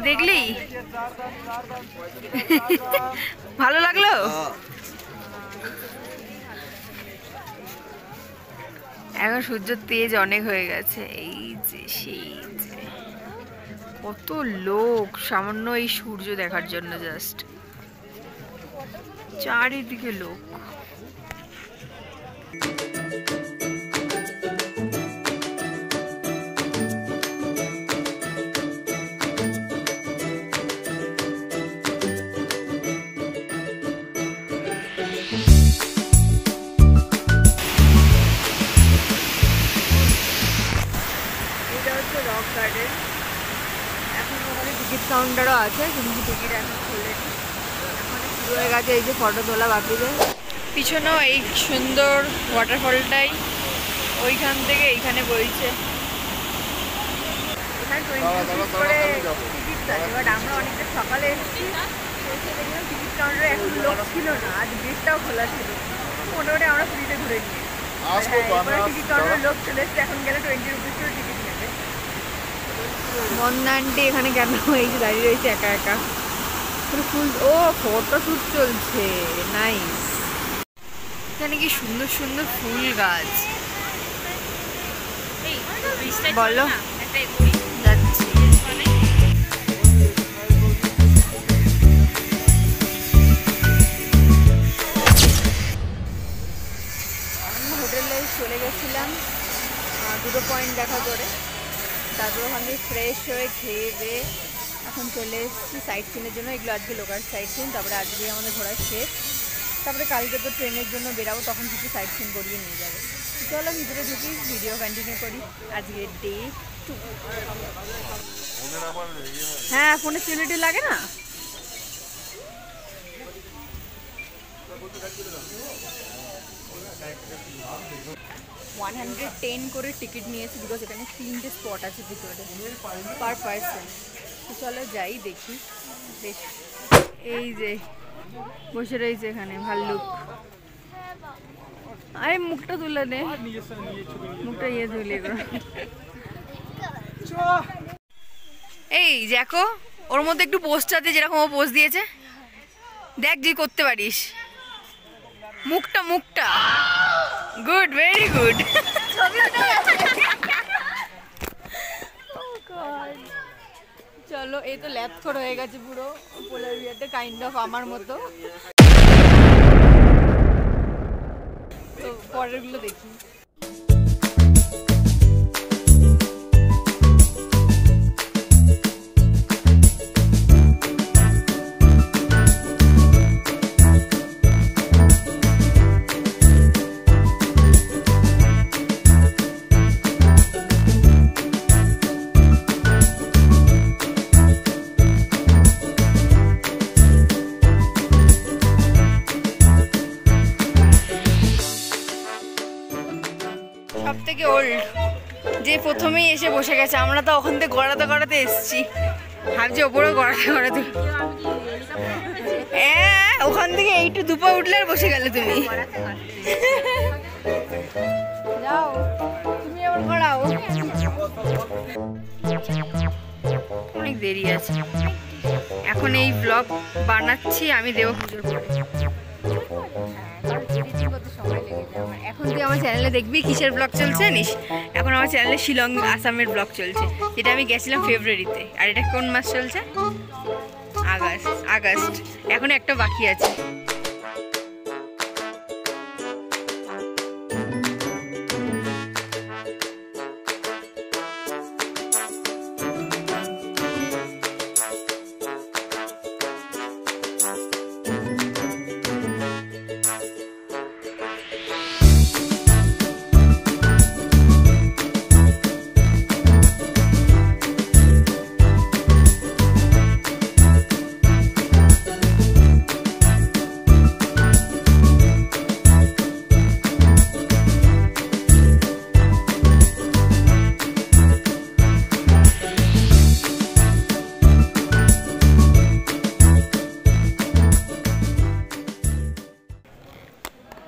দেখলি ভালো লাগলো। এখন সূর্যের তেজ অনেক হয়ে গেছে। এই যে সেই যে কত লোক সামান্য এই সূর্য দেখার জন্য, জাস্ট চারিদিকে লোক। রক গার্ডেন, এখন ওখানে টিকিট কাউন্টারও আছে, কিন্তু টিকিট এখন খোলেনি, এখন শুরু হয়ে গেছে। এই যে ফটো তোলা বাকিদের পিছনেও এই সুন্দর ওয়াটারফলটাই ওইখান থেকে এইখানে বইছে। এখানে 20 রুপিস করে টিকিট আছে, বাট আমরা অনেকটা সকালে এসেছি, এসে দেখলাম টিকিট কাউন্টারে এখন লোক ছিল না, আজ গেটটাও খোলা ছিল, মোটামুটি আমরা ফ্রিতে ঘুরে নিয়ে টিকিট কাউন্টারে লোক চলে এসছে, এখন গেলে 20 রুপিস করে টিকিট নেবে। মন্দানটি এখানে কেন এই যে দাঁড়িয়ে রয়েছে একা একা, ফুল ও ফটোশুট চলছে, নাইস। এখানে কি সুন্দর সুন্দর ফুল গাছ, বলো যাচ্ছি। হোটেলে চলে গেছিলাম দুটো পয়েন্ট দেখা করে, তারপর ওখানে ফ্রেশ হয়ে খেয়ে দিয়ে এখন চলে এসেছি সাইট সিনের জন্য। এগুলো আজকে লোকাল সাইট সিন, তারপরে আজকে আমাদের ঘোরা শেষ, তারপরে কালকে তো ট্রেনের জন্য বেরাবো, তখন কিছু সাইট সিন করিয়ে নিয়ে যাবে। চলো ভিতরে ঢুকি, ভিডিও কন্টিনিউ করি। আজকে ডে 2। হ্যাঁ, ফোনে সিলিটি লাগে না। $110 করে টিকিট নিয়েছি, বিকজ এখানে 3টে স্পট আছে ভিতরে পার পার্সন। চলো যাই দেখি। বেশ, এই যে বসে রয়েছে এখানে ভাল্লুক। আরে মুখটা তুলে দে, মুখটা ইয়ে তুলে। এই দেখো, ওর মধ্যে একটু পোস্টার দিয়ে যেরকম ও পোস্ট দিয়েছে, দেখ যদি করতে পারিস। মুখটা মুখটা গুড, ভেরি গুড। চলো, এই তো ল্যাপথর হয়ে গেছে পুরো পোলার বিয়ারটা, কাইন্ড অফ আমার মতো। তো পরেরগুলো দেখি। সব থেকে ওল্ড যে প্রথমেই এসে বসে গেছে, আমরা তো ওখান থেকে গড়াতে গড়াতে এসছি, ভাবছি ওপরেও গড়াতে গড়াতে। হ্যাঁ, ওখান থেকে এইটু দুপা উঠলে আর বসে গেলে তুমি। যাও তুমি আবার গড়াও, অনেক দেরি আছে। এখন এই ব্লগ বানাচ্ছি আমি দেব পুজোর পরে। এখন তুই আমার চ্যানেলে দেখবি কিসের ব্লগ চলছে জানিস? এখন আমার চ্যানেলে শিলং আসামের ব্লগ চলছে, যেটা আমি গেছিলাম ফেব্রুয়ারিতে। আর এটা কোন মাস চলছে? আগস্ট। এখন একটা বাকি আছে।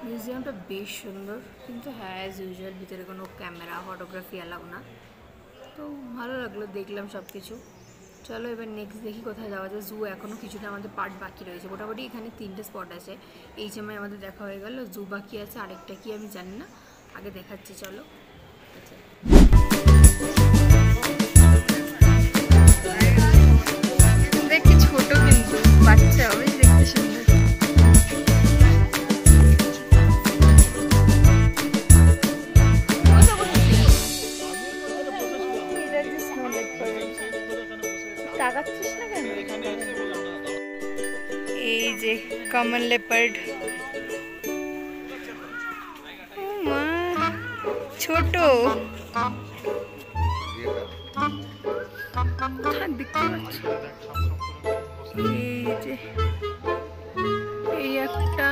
মিউজিয়ামটা বেশ সুন্দর, কিন্তু হ্যাঁ অ্যাজ ইউজুয়াল ভিতরে কোনো ক্যামেরা ফটোগ্রাফি অ্যালাউ না। তো ভালো লাগলো, দেখলাম সব কিছু। চলো এবার নেক্সট দেখি কোথায় যাওয়া যায়। জু এখনও কিছুটা আমাদের পার্ট বাকি রয়েছে, মোটামুটি এখানে 3টে স্পট আছে। HMI আমাদের দেখা হয়ে গেল, জু বাকি আছে, আরেকটা কি আমি জানি না, আগে দেখাচ্ছি চলো। দেখি ছোট কিন্তু বাচ্চা হবে, দেখতে সুন্দর। তাকাচ্ছিস না কেন? এই যে কমন লেপার্ড, মা ছোট, দেখতে পাচ্ছ? এই যে এই একটা,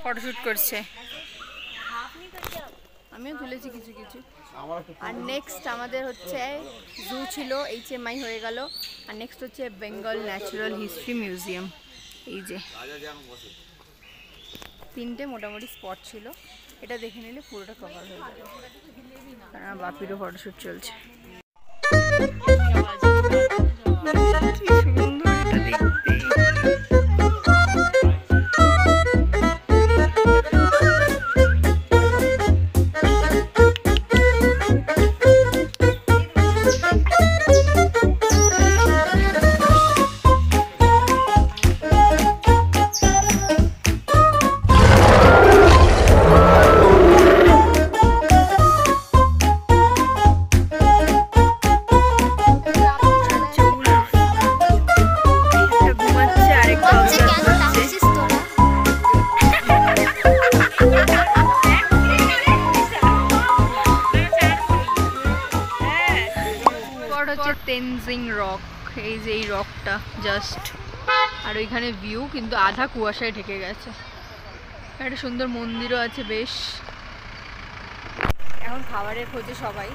ফটোশুট করছে, আমিও তুলেছি কিছু কিছু। আর নেক্সট আমাদের হচ্ছে জু ছিল, HMI হয়ে গেল, আর নেক্সট হচ্ছে বেঙ্গল ন্যাচারাল হিস্ট্রি মিউজিয়াম। এই যে 3টে মোটামুটি স্পট ছিল, এটা দেখে নিলে পুরোটা কভার হয়ে যাবে। কারণ আমার বাপিরও ফটোশুট চলছে। কি সুন্দর এটা দেখতে। তেনজিং রক, এই যে এই রকটা জাস্ট, আর ওইখানে ভিউ কিন্তু আধা কুয়াশায় ঢেকে গেছে। একটা সুন্দর মন্দিরও আছে বেশ। এখন খাবারের খোঁজে সবাই,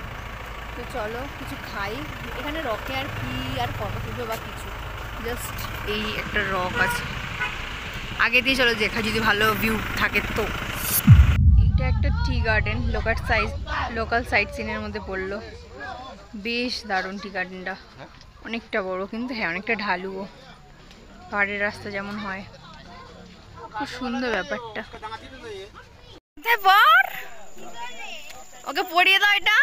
তো চলো কিছু খাই। এখানে রকে আর কি আর ফটো তুলবে বা কিছু, জাস্ট এই একটা রক আছে আগে দিয়ে, চলো দেখা যদি ভালো ভিউ থাকে তো। এইটা একটা টি গার্ডেন, লোকাল সাইট সিনের মধ্যে পড়লো, বেশ দারুণ টি গার্ডেনটা, অনেকটা বড় কিন্তু হ্যাঁ অনেকটা ঢালুও, পাহাড়ের রাস্তা যেমন হয়, খুব সুন্দর ব্যাপারটা। ওকে পড়িয়ে দাও এটা।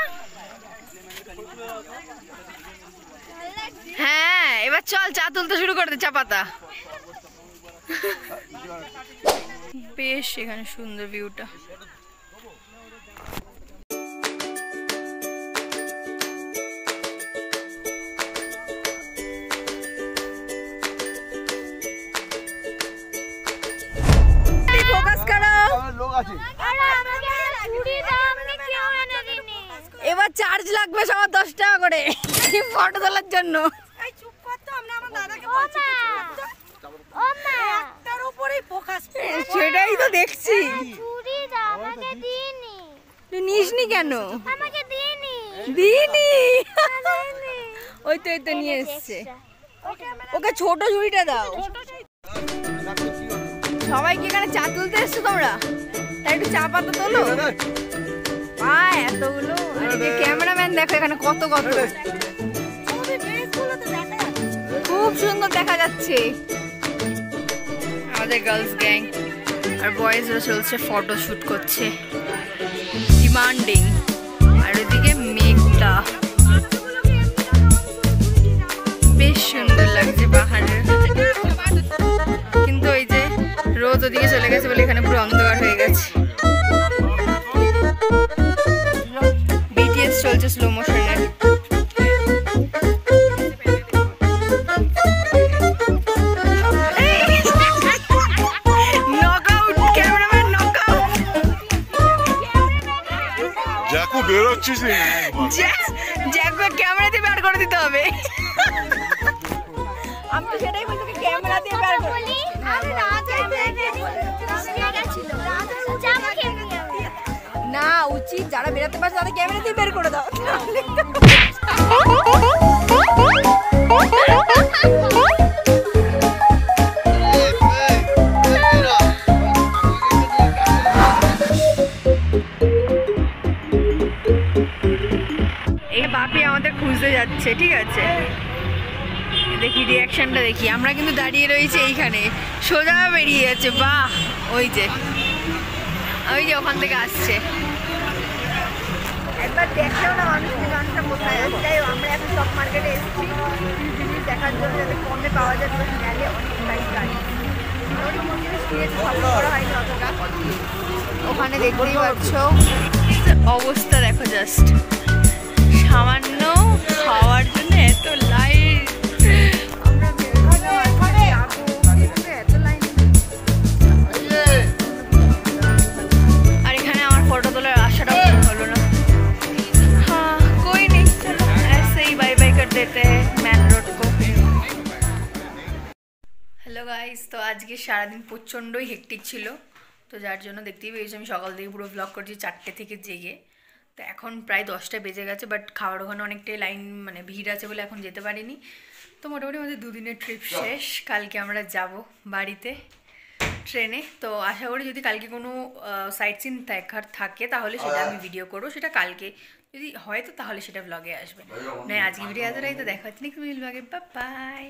হ্যাঁ এবার চল চা তুলতে শুরু করতে, চা পাতা। বেশ এখানে সুন্দর ভিউটা। এবার চার্জ লাগবে সবার 10 টাকা করে ফটো তোলার জন্য। সেটাই তো দেখছি, নিসনি কেন? দিইনি, ওই তো এই তো নিয়ে এসছে। ওকে ছোট ঝুড়িটা দাও। সবাই কি এখানে চা তুলতে এসছো তোমরা? তাই একটু চা পাতা তোলো। এতগুলো ক্যামেরাম্যান দেখো এখানে কত কত, খুব সুন্দর দেখা যাচ্ছে। আমাদের গার্লস গ্যাং আর বয়েজরা চলছে, ফটো শুট করছে, ডিমান্ডিং। আর ওদিকে মেঘটা বেশ সুন্দর লাগছে পাহাড়ের, কিন্তু ওই যে রোদ ওদিকে চলে গেছে বলে এখানে পুরো অন্ধকার হয়ে গেছে। BTS চলছে স্লো মোশনের। Knockout, cameraman knockout. জ্যাকু বের হচ্ছিস না, জ্যাকু ক্যামেরা দিয়ে বের করে দিতে হবে। আমি তো সেটাই বলছি, ক্যামেরা দিয়ে বের করে। না উচিত, যারা বেরোতে পারছে তাদের ক্যামেরা দিয়ে বের করে দাও। এই বাপি আমাদের খুঁজতে যাচ্ছে, ঠিক আছে? দেখি রিয়াকশনটা দেখি। আমরা কিন্তু দাঁড়িয়ে রয়েছি এইখানে, সোজা বেরিয়ে যাচ্ছে। বাহ, ওই যে ওখান থেকে আসছে। একবার দেখলেও না মানুষ দোকানটা কোথায় আছে। যাই হোক, আমরা এখন স্টক মার্কেটে এসেছি জিনিস দেখার জন্য, যাতে কমে পাওয়া যায়। গেলে অনেক প্রাইস গাড়ি জিনিস কিনেছি, খরচ করা হয়নি অতটা। ওখানে দেখতেই পাচ্ছ অবস্থা, দেখো জাস্ট সামান্য খাওয়ার জন্য এত লাইন। আমরা এত লাইন। আর এখানে আমার ফটো তোলার আশাটাও হলো না। হ্যাঁ, कोई नहीं, चलो ऐसे ही बाय बाय कर देते हैं मैन रोड को। হ্যালো গাইস, তো আজকে সারাদিন প্রচণ্ডই হেক্টিক ছিল, তো যার জন্য দেখতেই পেয়েছি আমি সকাল থেকে পুরো ব্লগ করছি 4টে থেকে জেগে। তো এখন প্রায় 10টা বেজে গেছে, বাট খাওয়ার ওখানে অনেকটাই লাইন, মানে ভিড় আছে বলে এখন যেতে পারিনি। তো মোটামুটি আমাদের 2 দিনের ট্রিপ শেষ। কালকে আমরা যাব বাড়িতে ট্রেনে। তো আশা করি যদি কালকে কোনো সাইট সিন দেখার থাকে তাহলে সেটা আমি ভিডিও করবো, সেটা কালকে যদি হয় তো তাহলে সেটা ব্লগে আসবে। নয় আজকে ভিডিও এতটাই। তো দেখা হচ্ছে নেক্সট ব্লগে। Bye bye.